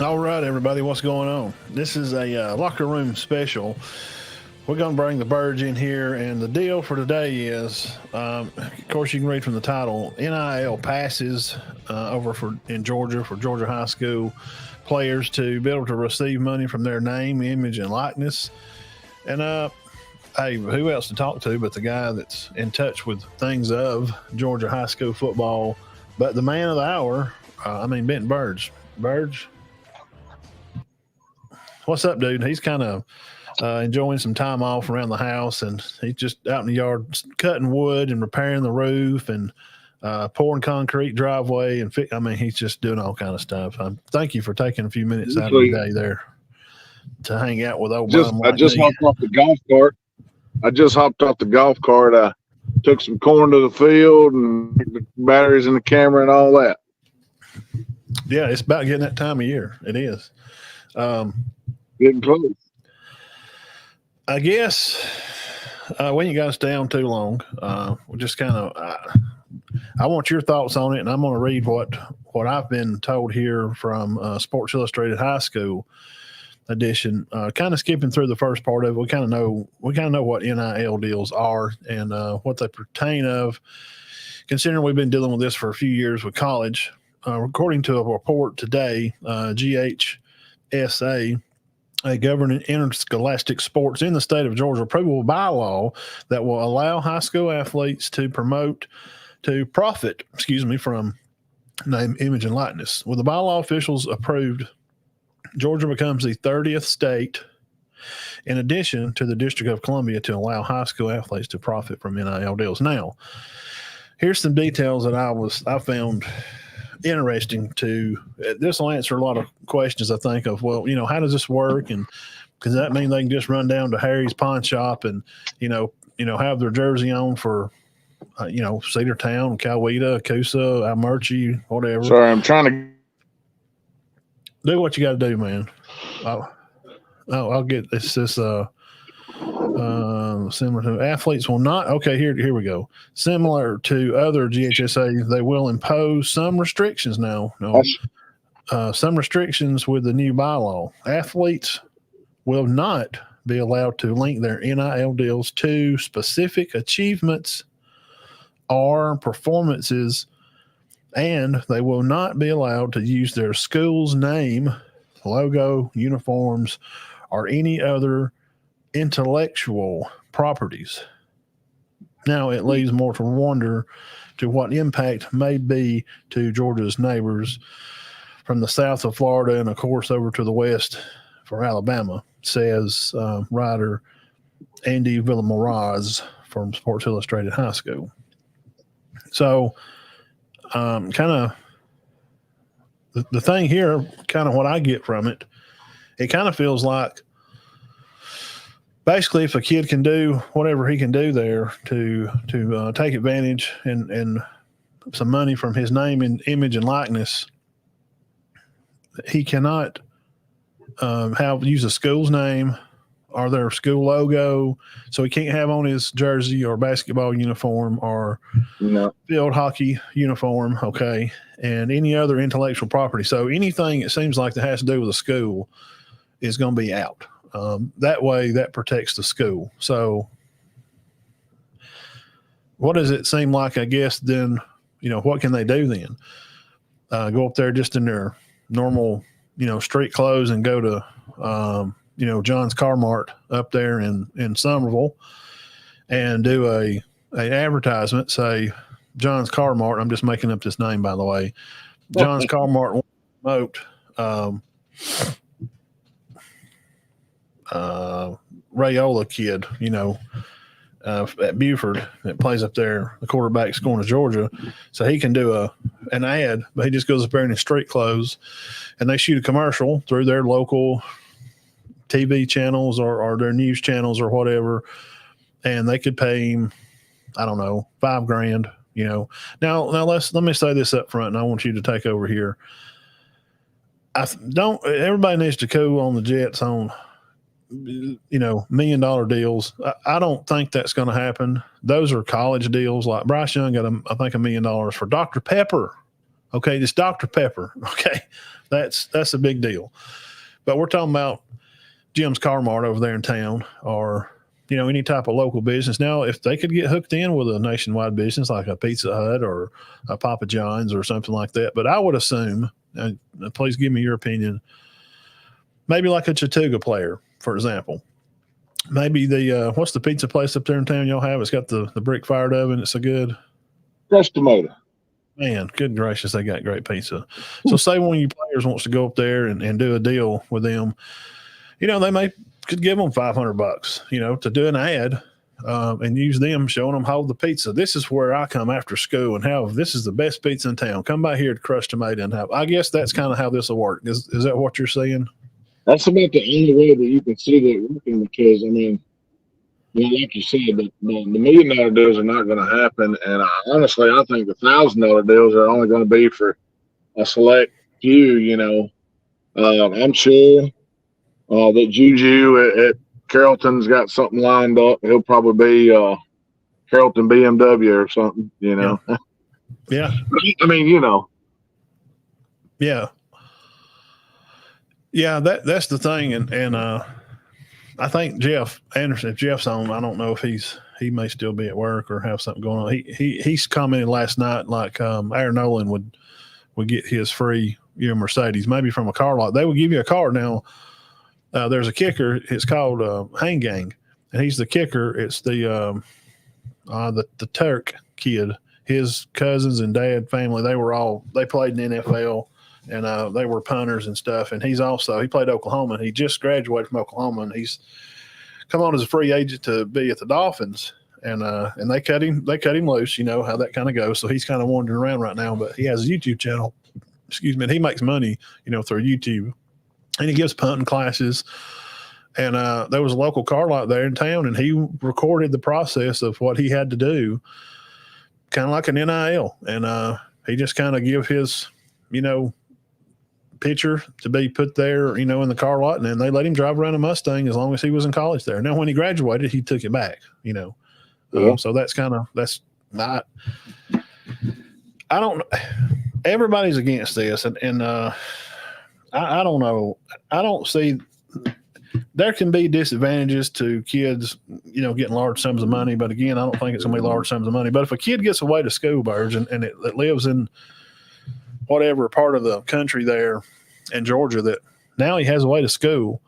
All right, everybody, what's going on? This is a locker room special. We're going to bring the birds in here, and the deal for today is, of course, you can read from the title, NIL passes in Georgia for Georgia high school players to be able to receive money from their name, image, and likeness. And hey, who else to talk to but the guy that's in touch with things of Georgia high school football, but the man of the hour, Benton Burge. Burge, what's up, dude? He's kind of enjoying some time off around the house, and he's just out in the yard cutting wood and repairing the roof and pouring concrete driveway. And he's just doing all kind of stuff. Thank you for taking a few minutes out of your day there to hang out with old bum like I just me. hopped off the golf cart. I took some corn to the field and the batteries in the camera and all that. Yeah, it's about getting that time of year. It is. Getting close. I guess we ain't got to stay on too long. We just kind of, I want your thoughts on it, and I'm going to read what I've been told here from Sports Illustrated High School edition. Kind of skipping through the first part of it, we kind of know what NIL deals are and what they pertain of. Considering we've been dealing with this for a few years with college, according to a report today, GHSA, a governing interscholastic sports in the state of Georgia, approvable bylaw that will allow high school athletes to profit from name, image, and likeness. With the bylaw officials approved, Georgia becomes the 30th state, in addition to the District of Columbia, to allow high school athletes to profit from NIL deals. Now, here's some details that I found interesting. This will answer a lot of questions, I think, of, well, how does this work, and does that mean they can just run down to Harry's pawn shop and have their jersey on for Cedartown, Coweta, Coosa, Almurchie, whatever? Sorry, I'm trying to do what you got to do, man. I'll get this. Similar to athletes will not. Okay, here we go. Similar to other GHSA, they will impose some restrictions now. Some restrictions with the new bylaw. Athletes will not be allowed to link their NIL deals to specific achievements or performances, and they will not be allowed to use their school's name, logo, uniforms, or any other intellectual properties. Now it leaves more to wonder to what impact may be to Georgia's neighbors from the south of Florida and, of course, over to the west for Alabama, says writer Andy Villamoraz from Sports Illustrated High School. So kind of the thing here, kind of what I get from it, it kind of feels like basically if a kid can do whatever he can do there to take advantage and some money from his name and image and likeness, he cannot use a school's name or their school logo. So he can't have on his jersey or basketball uniform or field hockey uniform, okay, and any other intellectual property. So anything it seems like that has to do with a school is going to be out. That way, that protects the school. So what does it seem like, I guess, then, what can they do then? Go up there just in their normal, street clothes and go to, John's Car Mart up there in Somerville and do a advertisement, say John's Car Mart. I'm just making up this name, by the way. John's Car Mart will promote Rayola kid, at Buford that plays up there, the quarterback's going to Georgia. So he can do an ad, but he just goes up there in his street clothes and they shoot a commercial through their local TV channels or their news channels or whatever. And they could pay him, I don't know, $5,000, Now let me say this up front, and I want you to take over here. Everybody needs to cool on the Jets on, $1 million deals. I don't think that's going to happen. Those are college deals. Like Bryce Young got, I think, $1 million for Dr. Pepper. Okay, it's Dr. Pepper. Okay, that's a big deal. But we're talking about Jim's Car Mart over there in town, or any type of local business. Now, if they could get hooked in with a nationwide business like a Pizza Hut or a Papa John's or something like that, but I would assume, please give me your opinion, maybe like a Chattooga player, for example. Maybe the what's the pizza place up there in town y'all have? It's got the brick fired oven. It's so good. Fresh tomato. Man, good gracious, they got great pizza. So say one of you players wants to go up there and do a deal with them, they could give them $500, to do an ad and use them, showing them how the pizza. This is where I come after school and have this is the best pizza in town. Come by here to Crushed Tomato and have. I guess that's kind of how this will work. Is that what you're saying? That's about the only way that you can see that working, because like you said, the $1 million deals are not going to happen, and honestly, I think the $1,000 deals are only going to be for a select few. I'm sure that Juju at Carrollton's got something lined up. He'll probably be Carrollton BMW or something. Yeah. Yeah. Yeah, that's the thing, and I think Jeff Anderson, if Jeff's on, I don't know if he may still be at work or have something going on. He's commented last night like Aaron Nolan would get his free Mercedes, maybe from a car lot. They would give you a car now. There's a kicker. It's called Hang Gang, and he's the kicker. It's the Turk kid. His cousins and dad family, they played in the NFL. And they were punters and stuff. And he played Oklahoma. And he just graduated from Oklahoma, and he's come on as a free agent to be at the Dolphins. And they cut him loose. You know how that kind of goes. So he's kind of wandering around right now. But he has a YouTube channel. Excuse me. And he makes money, through YouTube. And he gives punting classes. And there was a local car lot there in town, and he recorded the process of what he had to do, kind of like an NIL. And he just kind of give his, picture to be put there, in the car lot, and then they let him drive around a Mustang as long as he was in college there. Now, when he graduated, he took it back, Yeah. So that's not. I don't. Everybody's against this, and I don't know. I don't see. There can be disadvantages to kids, getting large sums of money, but again, I don't think it's going to be large sums of money. But if a kid gets away to school, Burge, and it lives in whatever part of the country there in Georgia, that now he has a way to school.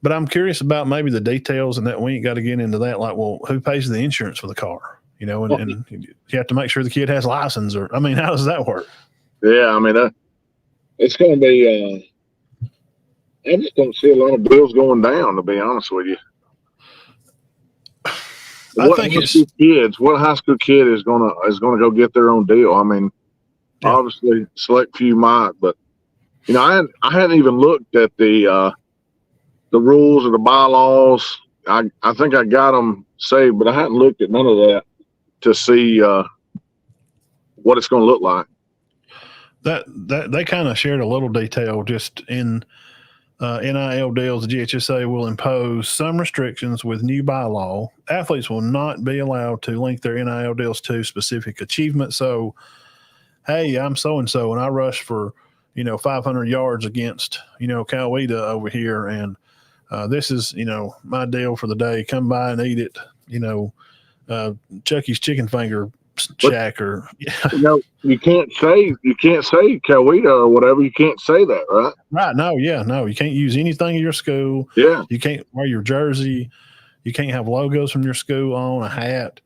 But I'm curious about maybe the details, and that we ain't got to get into that. Like, well, who pays the insurance for the car? And you have to make sure the kid has license, or, how does that work? Yeah. It's going to be, I just don't see a lot of bills going down, to be honest with you. What high school kid is gonna go get their own deal? Yeah. Obviously, select few might, but I hadn't even looked at the rules or the bylaws. I think I got them saved, but I hadn't looked at none of that to see what it's going to look like. That they kind of shared a little detail just in NIL deals. The GHSA will impose some restrictions with new bylaw. Athletes will not be allowed to link their NIL deals to specific achievements. So, hey, I'm so-and-so, and I rushed for, 500 yards against, Coweta over here. And this is, my deal for the day. Come by and eat it, Chucky's Chicken Finger Shack, or you can't say Coweta or whatever. You can't say that, right? Right. No, you can't use anything in your school. Yeah. You can't wear your jersey. You can't have logos from your school on a hat.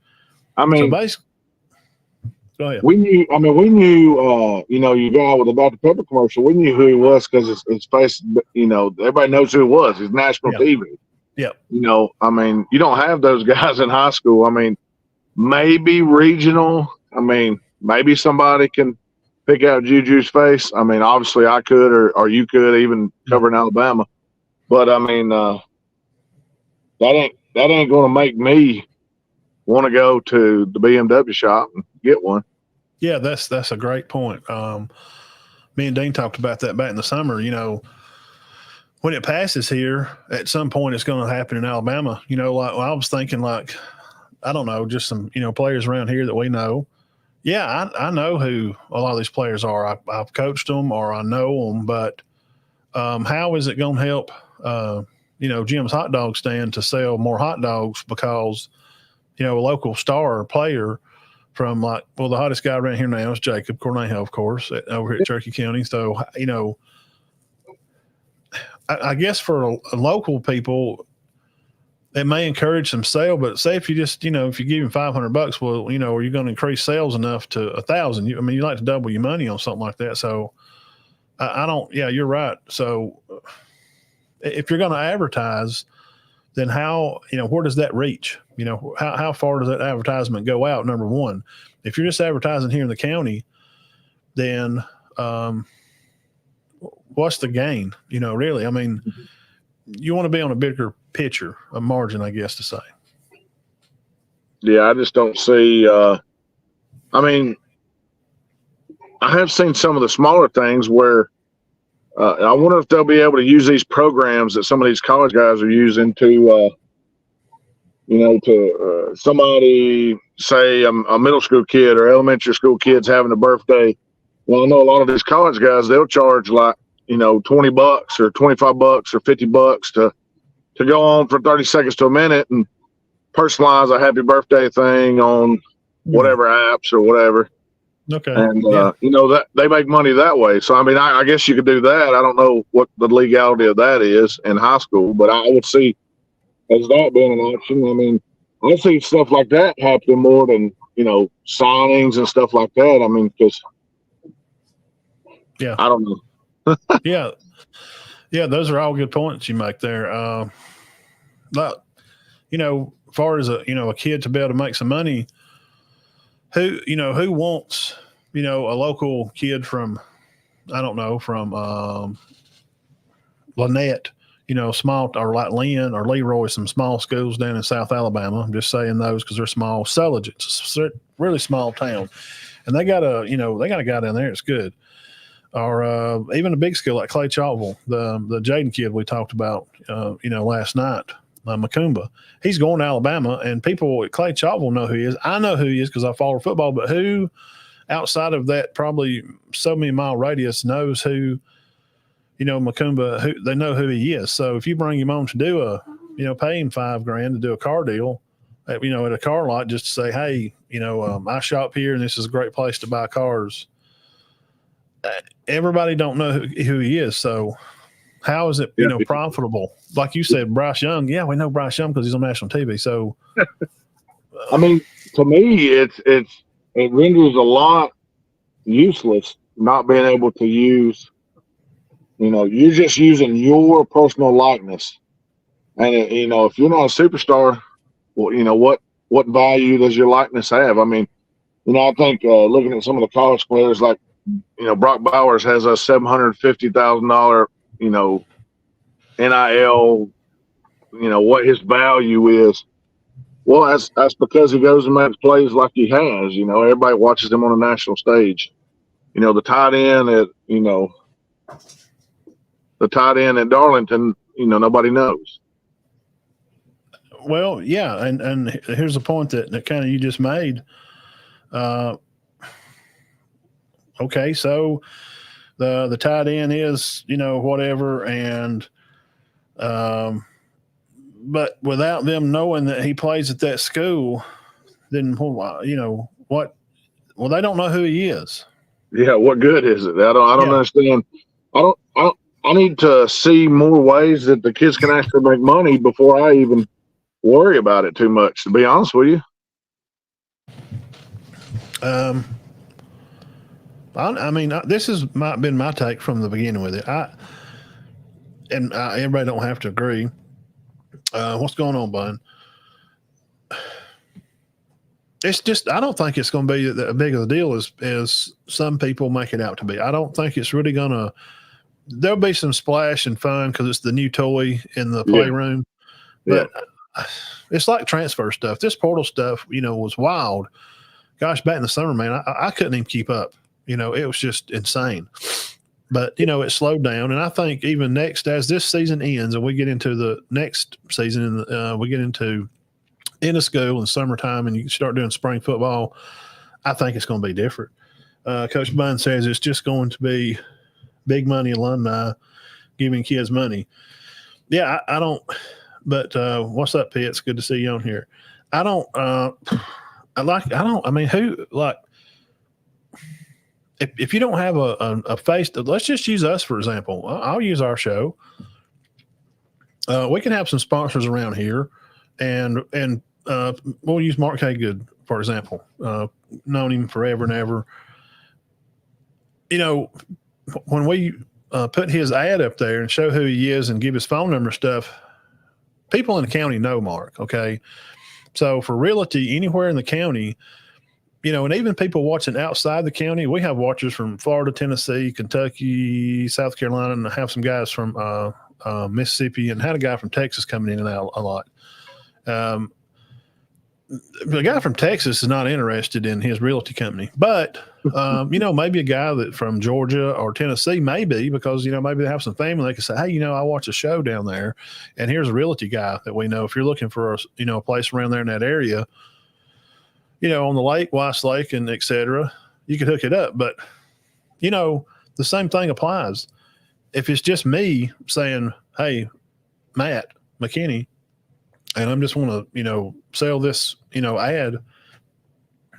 So basically, go ahead. We knew, you guy with the Dr. Pepper commercial, we knew who he was because his face, everybody knows who he was. He's national TV. Yeah. You don't have those guys in high school. Maybe regional. Maybe somebody can pick out Juju's face. Obviously I could, or you could, even covering Alabama. But that ain't going to make me want to go to the BMW shop and get one. Yeah, that's a great point. Me and Dean talked about that back in the summer. When it passes here, at some point it's going to happen in Alabama. I was thinking, like, I don't know, just some, players around here that we know, Yeah, I know who a lot of these players are. I've coached them or I know them, but how is it going to help, Jim's hot dog stand to sell more hot dogs because, a local star player from the hottest guy around here now is Jacob Cornejo, of course, over here at Cherokee County. So, I guess for local people, it may encourage some sale, but say if you just, if you give him $500, well, are you going to increase sales enough to 1,000? You like to double your money on something like that. So I don't, yeah, you're right. So if you're going to advertise, then how, where does that reach? How far does that advertisement go out? Number one, if you're just advertising here in the county, then what's the gain? Really, you want to be on a bigger picture, a margin, I guess to say. Yeah, I just don't see. I have seen some of the smaller things where I wonder if they'll be able to use these programs that some of these college guys are using to, somebody say a middle school kid or elementary school kid's having a birthday. Well, I know a lot of these college guys, they'll charge $20 or $25 or $50 to go on for 30 seconds to a minute and personalize a happy birthday thing on whatever apps or whatever. Okay. And, that they make money that way. So, I guess you could do that. I don't know what the legality of that is in high school, but I would see as that being an option. I see stuff like that happening more than, signings and stuff like that. Because yeah, I don't know. Yeah. Those are all good points you make there. But, as far as a kid to be able to make some money, who wants, a local kid from, I don't know, from Lynette, small, or like Lynn or Leroy, some small schools down in South Alabama. I'm just saying those because they're small. Sulligent, it's a really small town. And they got a guy down there that's good. Or even a big school like Clay Chalkville, the Jaden kid we talked about, last night, Macumba. He's going to Alabama, and people at Clay Chalkville know who he is. I know who he is because I follow football, but who outside of that probably so many mile radius knows who, Macumba, who they know who he is. So if you bring him on to do pay him $5,000 to do a car deal, at a car lot just to say, hey, I shop here and this is a great place to buy cars. Everybody don't know who he is. So how is it, profitable? Like you said, Bryce Young. Yeah, we know Bryce Young because he's on national TV. So, to me, it renders a lot useless not being able to use. You're just using your personal likeness, and if you're not a superstar, well, what value does your likeness have? I think looking at some of the college players like. Brock Bowers has a $750,000, NIL, what his value is. Well, that's because he goes and makes plays like he has. Everybody watches him on a national stage. The tight end at Darlington, nobody knows. Well, yeah, and here's the point that kind of you just made. Okay, so the tight end is, whatever, and but without them knowing that he plays at that school, then what? Well, they don't know who he is. Yeah, what good is it? I don't understand. I need to see more ways that the kids can actually make money before I even worry about it too much. To be honest with you. This has been my take from the beginning with it. Everybody don't have to agree. What's going on, Bun? It's just, I don't think it's going to be as big of a deal as some people make it out to be. I don't think it's really going to. There'll be some splash and fun because it's the new toy in the playroom. But it's like transfer stuff. This portal stuff, was wild. Gosh, back in the summer, man, I couldn't even keep up. It was just insane. But, it slowed down. And I think even next, as this season ends and we get into the next season and we get into end of school and summertime and you start doing spring football, I think it's going to be different. Coach Bunn says it's just going to be big money alumni giving kids money. Yeah, I don't. But what's up, Pete? It's good to see you on here. I don't. I mean, who like? If you don't have a face, let's just use us for example. I'll use our show. We can have some sponsors around here, and we'll use Mark Haygood for example. Known him forever and ever. You know, when we put his ad up there and show who he is and give his phone number stuff, people in the county know Mark. Okay, so for realty anywhere in the county, you know, and even people watching outside the county, we have watchers from Florida, Tennessee, Kentucky, South Carolina, and I have some guys from Mississippi, and had a guy from Texas coming in and out a lot. The guy from Texas is not interested in his realty company, but you know, maybe a guy that from Georgia or Tennessee, maybe because you know maybe they have some family. They can say, hey, you know, I watch a show down there, and here's a realty guy that we know. If you're looking for a a place around there in that area, you know, on the lake, Weiss Lake, and et cetera, you could hook it up. But you know, the same thing applies. If it's just me saying, hey, Matt McKinney, and I'm just want to, you know, sell this, you know, ad.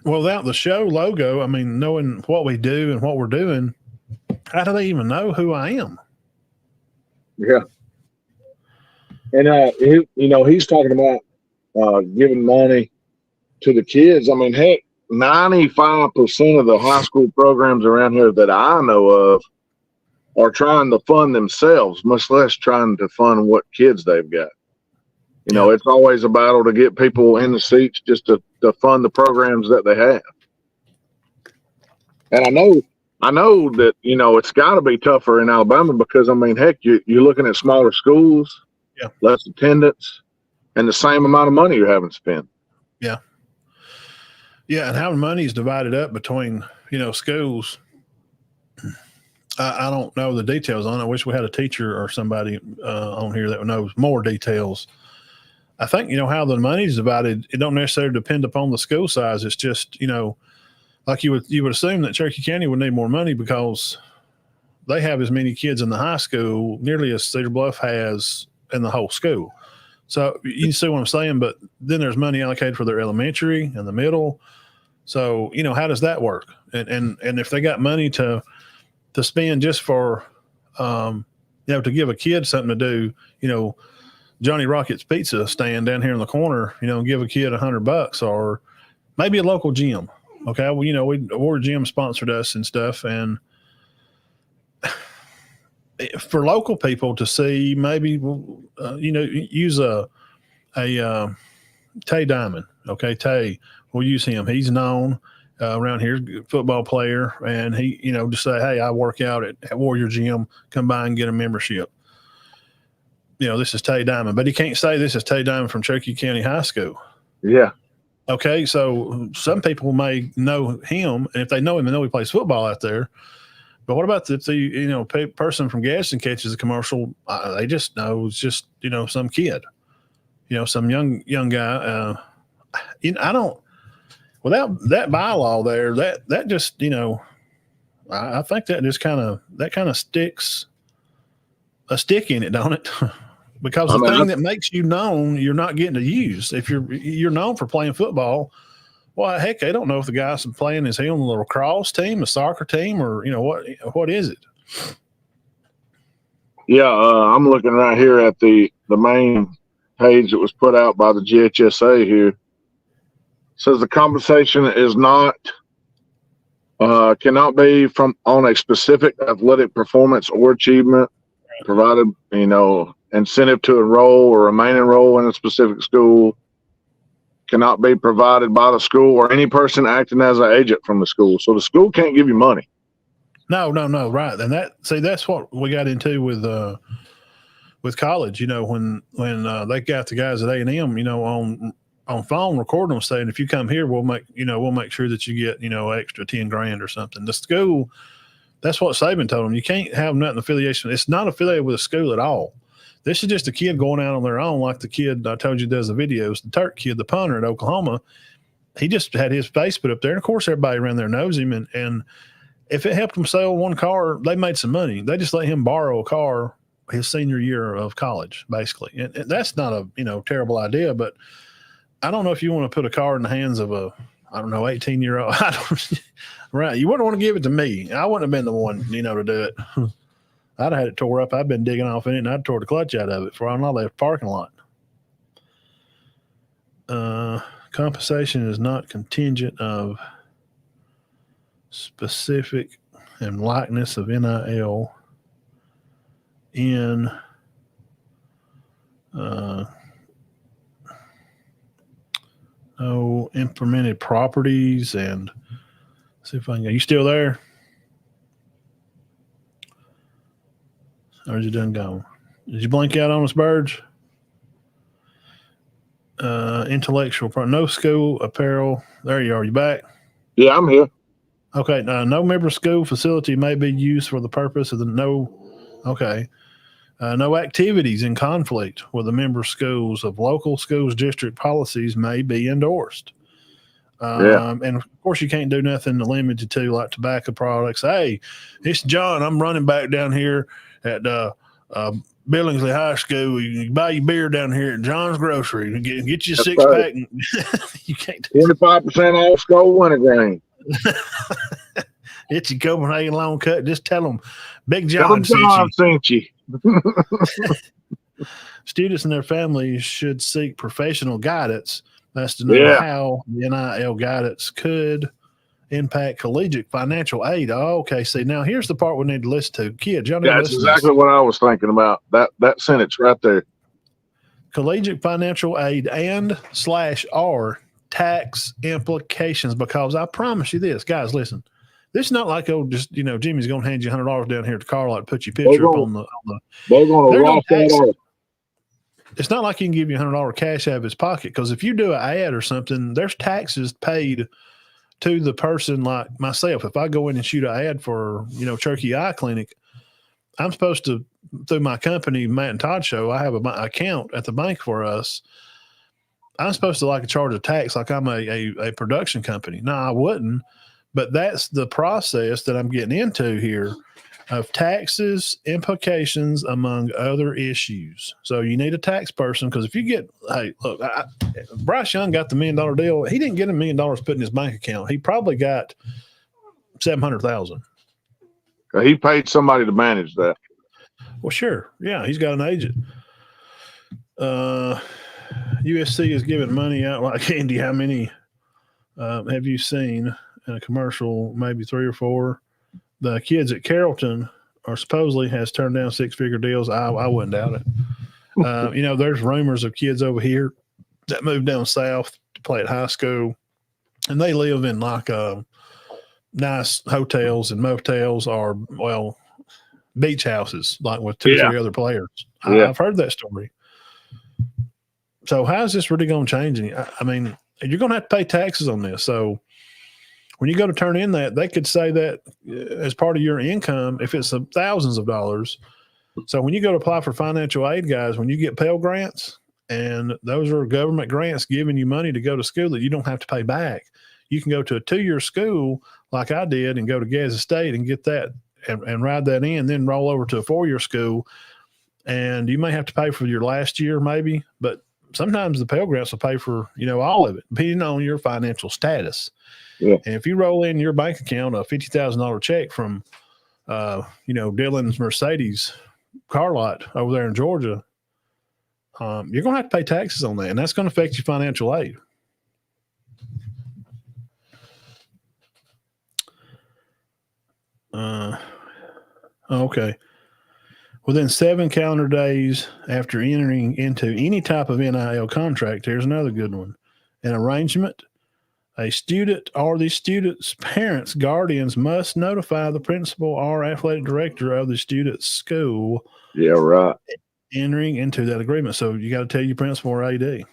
Well, without the show logo, I mean, knowing what we do and what we're doing, how do they even know who I am? Yeah. And, he's talking about giving money to the kids. I mean, heck, 95% of the high school programs around here that I know of are trying to fund themselves, much less trying to fund what kids they've got. You know, it's always a battle to get people in the seats just to fund the programs that they have. And I know that, you know, it's got to be tougher in Alabama because, I mean, heck, you're looking at smaller schools, less attendance, and the same amount of money you're having to spend. Yeah. Yeah, and how money is divided up between, you know, schools. I don't know the details on it. I wish we had a teacher or somebody on here that knows more details. I think, you know, how the money's divided, it don't necessarily depend upon the school size. It's just, you know, like you would assume that Cherokee County would need more money because they have as many kids in the high school nearly as Cedar Bluff has in the whole school. So you see what I'm saying? But then there's money allocated for their elementary and the middle. So, you know, how does that work? And if they got money to spend just for, you know, to give a kid something to do, you know, Johnny Rocket's pizza stand down here in the corner, you know, give a kid $100 or maybe a local gym. Okay. Well, you know, our gym sponsored us and stuff. And for local people to see, maybe, you know, use a Tay Diamond. Okay. Tay, we'll use him. He's known around here, football player. And he, you know, just say, hey, I work out at Warrior Gym, come by and get a membership. You know, this is Tay Diamond, but he can't say this is Tay Diamond from Cherokee County High School. Yeah. Okay. So some people may know him, and if they know him, they know he plays football out there. But what about if the, you know, person from Gadsden catches a commercial? They just know it's just, you know, some kid, you know, some young guy. You know, I don't, without that bylaw there, that just, you know, I think that just kind of sticks a stick in it, don't it? Because the thing that makes you known, you're not getting to use. If you're known for playing football, well, heck, they don't know if the guy's playing is he on the lacrosse team, a soccer team, or you know what is it? Yeah, I'm looking right here at the main page that was put out by the GHSA here. It says the compensation is not cannot be from on a specific athletic performance or achievement, provided, you know, incentive to enroll or remain enrolled in a specific school, cannot be provided by the school or any person acting as an agent from the school. So the school can't give you money. No, right. And that's what we got into with college, you know, when they got the guys at A&M, you know, on phone recording them saying, if you come here, we'll make sure that you get, you know, extra 10 grand or something. The school, that's what Saban told them. You can't have nothing affiliation. It's not affiliated with a school at all. This is just a kid going out on their own, like the kid I told you does the videos, the Turk kid, the punter at Oklahoma. he just had his face put up there. And of course, everybody around there knows him. And if it helped him sell one car, they made some money. They just let him borrow a car his senior year of college, basically. And that's not a, terrible idea, but I don't know if you want to put a car in the hands of a, 18-year-old. Right. You wouldn't want to give it to me. I wouldn't have been the one, to do it. I'd have had it tore up. I'd been digging off in it, and I'd tore the clutch out of it before I left the parking lot. Compensation is not contingent of specific and likeness of NIL in no implemented properties. And see if I can get you still there, or is it done gone? Did you blink out on us, Burge? Intellectual no school apparel. There you are. You back? Yeah, I'm here. Okay. No member school facility may be used for the purpose of the no. Okay. No activities in conflict with the member schools of local schools district policies may be endorsed. And of course, you can't do nothing limited to like tobacco products. Hey, it's John. I'm running back down here at Billingsley High School. You can buy your beer down here at John's Grocery and get you a six pack. And you can't. 25% off Skull wintergreen. It's a Copenhagen long cut. Just tell them Big John sent you. Students and their families should seek professional guidance. That's to know how the NIL guidance could impact collegiate financial aid. Oh, okay. See, now here's the part we need to listen to. Kids, y'all need to That's listen exactly what I was thinking about. That sentence right there. Collegiate financial aid and /R tax implications, because I promise you this, guys, listen. This is not like, Jimmy's going to hand you $100 down here at the car lot, put your picture up on the. They're going to rock that off. It's not like you can give you $100 cash out of his pocket, because if you do an ad or something, there's taxes paid to the person like myself. If I go in and shoot an ad for, Cherokee Eye Clinic, I'm supposed to, through my company, Matt and Todd Show, I have an account at the bank for us. I'm supposed to charge a tax like I'm a production company. No, I wouldn't. But that's the process that I'm getting into here of taxes, implications, among other issues. So you need a tax person, because if you get, hey, look, Bryce Young got the $1 million deal. He didn't get $1 million put in his bank account. He probably got $700,000. He paid somebody to manage that. Well, sure. Yeah, he's got an agent. USC is giving money out like candy. How many have you seen in a commercial? Maybe 3 or 4. The kids at Carrollton are supposedly has turned down 6-figure deals. I wouldn't doubt it. There's rumors of kids over here that moved down south to play at high school, and they live in nice hotels and motels, or beach houses, like with 2 or 3 other players. I've heard that story. So how is this really going to change? I mean, you're going to have to pay taxes on this. So when you go to turn in that, they could say that as part of your income, if it's thousands of dollars. So when you go to apply for financial aid, guys, when you get Pell Grants, and those are government grants giving you money to go to school that you don't have to pay back. You can go to a 2-year school like I did and go to Gadsden State and get that and ride that in, then roll over to a 4-year school. And you may have to pay for your last year maybe, but sometimes the Pell Grants will pay for, all of it, depending on your financial status. Yeah. And if you roll in your bank account a $50,000 check from, Dylan's Mercedes car lot over there in Georgia, you're going to have to pay taxes on that, and that's going to affect your financial aid. Okay. Within 7 calendar days after entering into any type of NIL contract, here's another good one. An arrangement, a student or the student's parents, guardians must notify the principal or athletic director of the student's school. Yeah, right. Entering into that agreement. So you got to tell your principal or AD.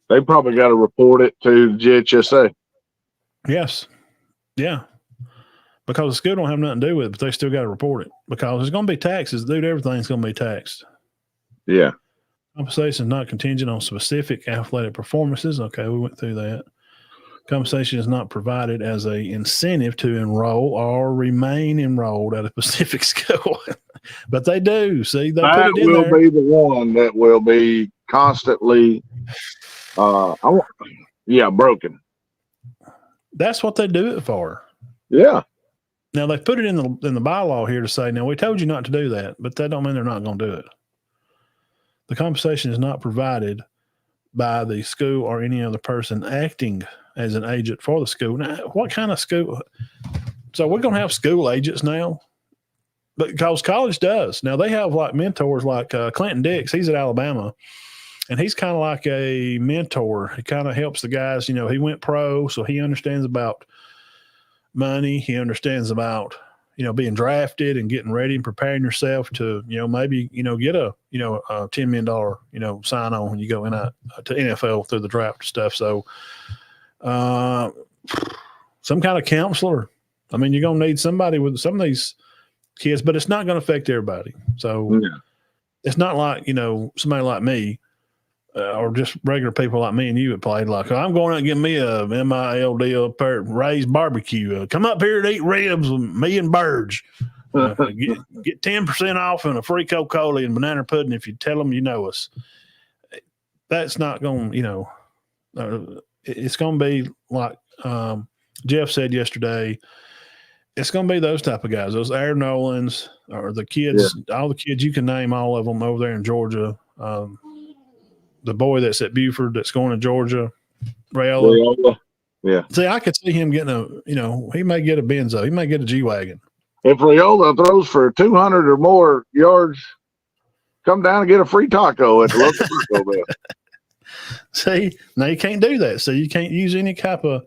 They probably got to report it to GHSA. Yes. Yeah. Because the school don't have nothing to do with it, but they still got to report it, because there's going to be taxes. Dude, everything's going to be taxed. Yeah. Compensation is not contingent on specific athletic performances. Okay, we went through that. Compensation is not provided as a incentive to enroll or remain enrolled at a specific school. But they do. See, they put it in there. That will be the one that will be constantly broken. That's what they do it for. Yeah. Now they put it in the bylaw here to say, now we told you not to do that, but that don't mean they're not going to do it. The compensation is not provided by the school or any other person acting as an agent for the school. Now, what kind of school? So we're going to have school agents now, but because college does. Now they have like mentors like Clinton Dix. He's at Alabama, and he's kind of like a mentor. He kind of helps the guys. You know, he went pro, so he understands about money. He understands about, you know, being drafted and getting ready and preparing yourself to, you know, maybe, you know, get a $10 million, you know, sign on when you go in to NFL through the draft and stuff. So, some kind of counselor. I mean, you're going to need somebody with some of these kids, but it's not going to affect everybody. So it's not like, you know, somebody like me or just regular people like me and you that played like, I'm going out and get me a NIL deal, raised barbecue. Come up here and eat ribs with me and Burge. Get 10% off and a free Coca-Cola and banana pudding if you tell them you know us. That's not going to, you know, it's going to be like Jeff said yesterday. It's going to be those type of guys, those Aaron Nolans or the kids, all the kids, you can name all of them over there in Georgia. The boy that's at Buford that's going to Georgia, Rayola. Yeah. See, I could see him getting he may get a Benzo. He may get a G-Wagon. If Rayola throws for 200 or more yards, come down and get a free taco at the local taco bell. See, now you can't do that. So you can't use any type of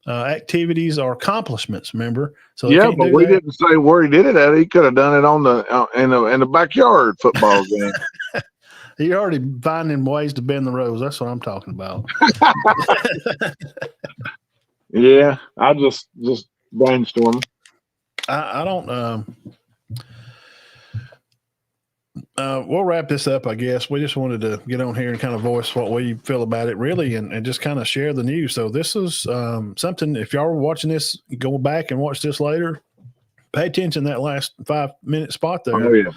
activities or accomplishments, remember? So but we didn't say where he did it at. He could have done it on in the backyard football game. You're already finding ways to bend the rules. That's what I'm talking about. Yeah, I just brainstorm. I don't. We'll wrap this up, I guess. We just wanted to get on here and kind of voice what we feel about it, really, and just kind of share the news. So this is something. If y'all are watching this, go back and watch this later. Pay attention to that last 5-minute spot there. Oh yeah.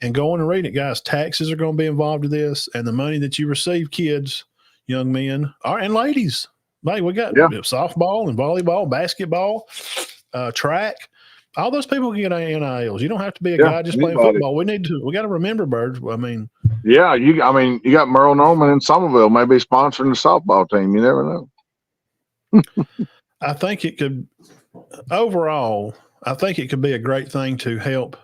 And go on and read it, guys. Taxes are going to be involved in this, and the money that you receive, kids, young men, and ladies. Like we got softball and volleyball, basketball, track. All those people can get NILs. You don't have to be a guy just playing football. We got to remember, Birds. I mean, you got Merle Norman in Somerville maybe sponsoring the softball team. You never know. I think it could overall. I think it could be a great thing to help.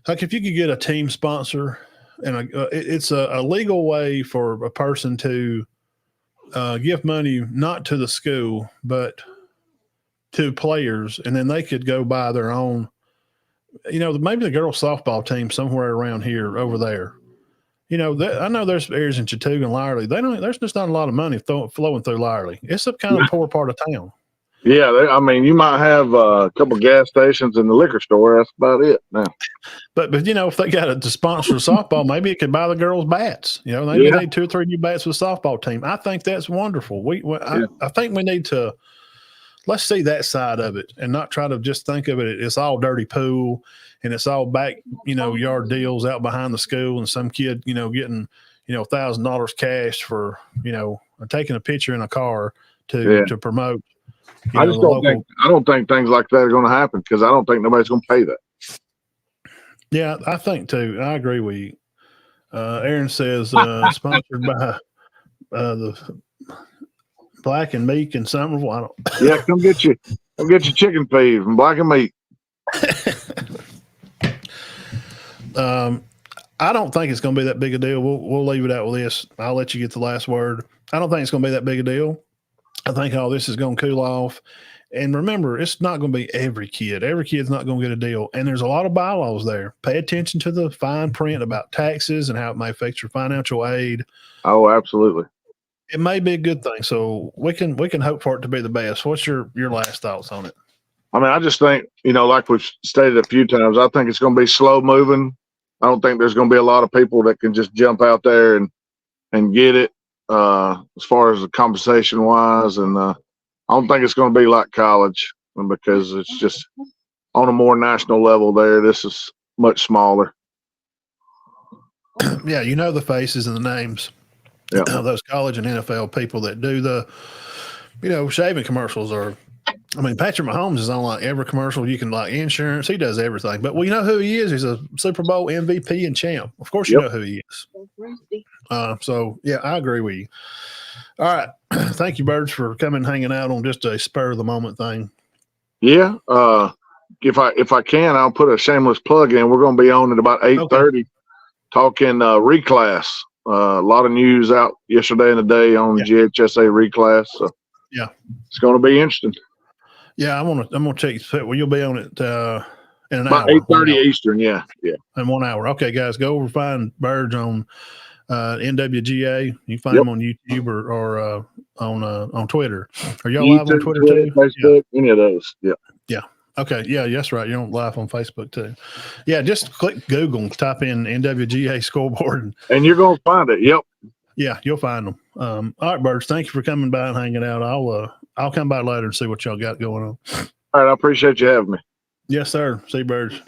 Like if you could get a team sponsor, and it's a legal way for a person to give money not to the school but to players, and then they could go buy their own. You know, maybe the girls' softball team somewhere around here, over there. You know, I know there's areas in Chattooga and Lyerly. There's just not a lot of money flowing through Lyerly. It's a kind of poor part of town. Yeah, you might have a couple gas stations and the liquor store. That's about it now. But you know, if they got to sponsor softball, maybe it could buy the girls bats. You know, maybe they need 2 or 3 new bats for the softball team. I think that's wonderful. I think we need to let's see that side of it and not try to just think of it. It's all dirty pool and it's all back, yard deals out behind the school and some kid, getting, $1,000 cash for, taking a picture in a car to promote. I don't think things like that are going to happen because I don't think nobody's going to pay that. Yeah, I think too. I agree with you. Aaron says sponsored by the Black and Meek in Somerville. Come get your chicken feed from Black and Meek. I don't think it's going to be that big a deal. We'll leave it out with this. I'll let you get the last word. I don't think it's going to be that big a deal. I think all this is going to cool off. And remember, it's not going to be every kid. Every kid's not going to get a deal. And there's a lot of bylaws there. Pay attention to the fine print about taxes and how it may affect your financial aid. Oh, absolutely. It may be a good thing. So we can hope for it to be the best. What's your last thoughts on it? I mean, I just think, like we've stated a few times, I think it's going to be slow moving. I don't think there's going to be a lot of people that can just jump out there and get it. as far as the compensation wise, and I don't think it's going to be like college because it's just on a more national level there. This is much smaller. Yeah, you know the faces and the names. Yeah. Those college and NFL people that do the, shaving commercials are. I mean, Patrick Mahomes is on like every commercial you can, like insurance. He does everything. But you know who he is. He's a Super Bowl MVP and champ. Of course, you know who he is. So yeah, I agree with you. All right, thank you, Birds, for coming and hanging out on just a spur of the moment thing. Yeah. If I can, I'll put a shameless plug in. We're going to be on at about 8:30, talking reclass. A lot of news out yesterday and today on GHSA reclass. So yeah, it's going to be interesting. Yeah, I'm gonna check. Well, you'll be on it in an about hour. 8:30 Eastern. Yeah. In 1 hour. Okay, guys, go over find Birds on NWGA. You find him on YouTube or on Twitter. Are y'all live on Twitter too? Facebook, any of those. Yeah. Yeah. Okay. Yeah, that's right. You're on live on Facebook too. Yeah, just click Google, type in NWGA scoreboard, and you're gonna find it. Yep. Yeah, you'll find them. All right, Birds. Thank you for coming by and hanging out. I'll come by later and see what y'all got going on. All right, I appreciate you having me. Yes, sir. See you, Birds.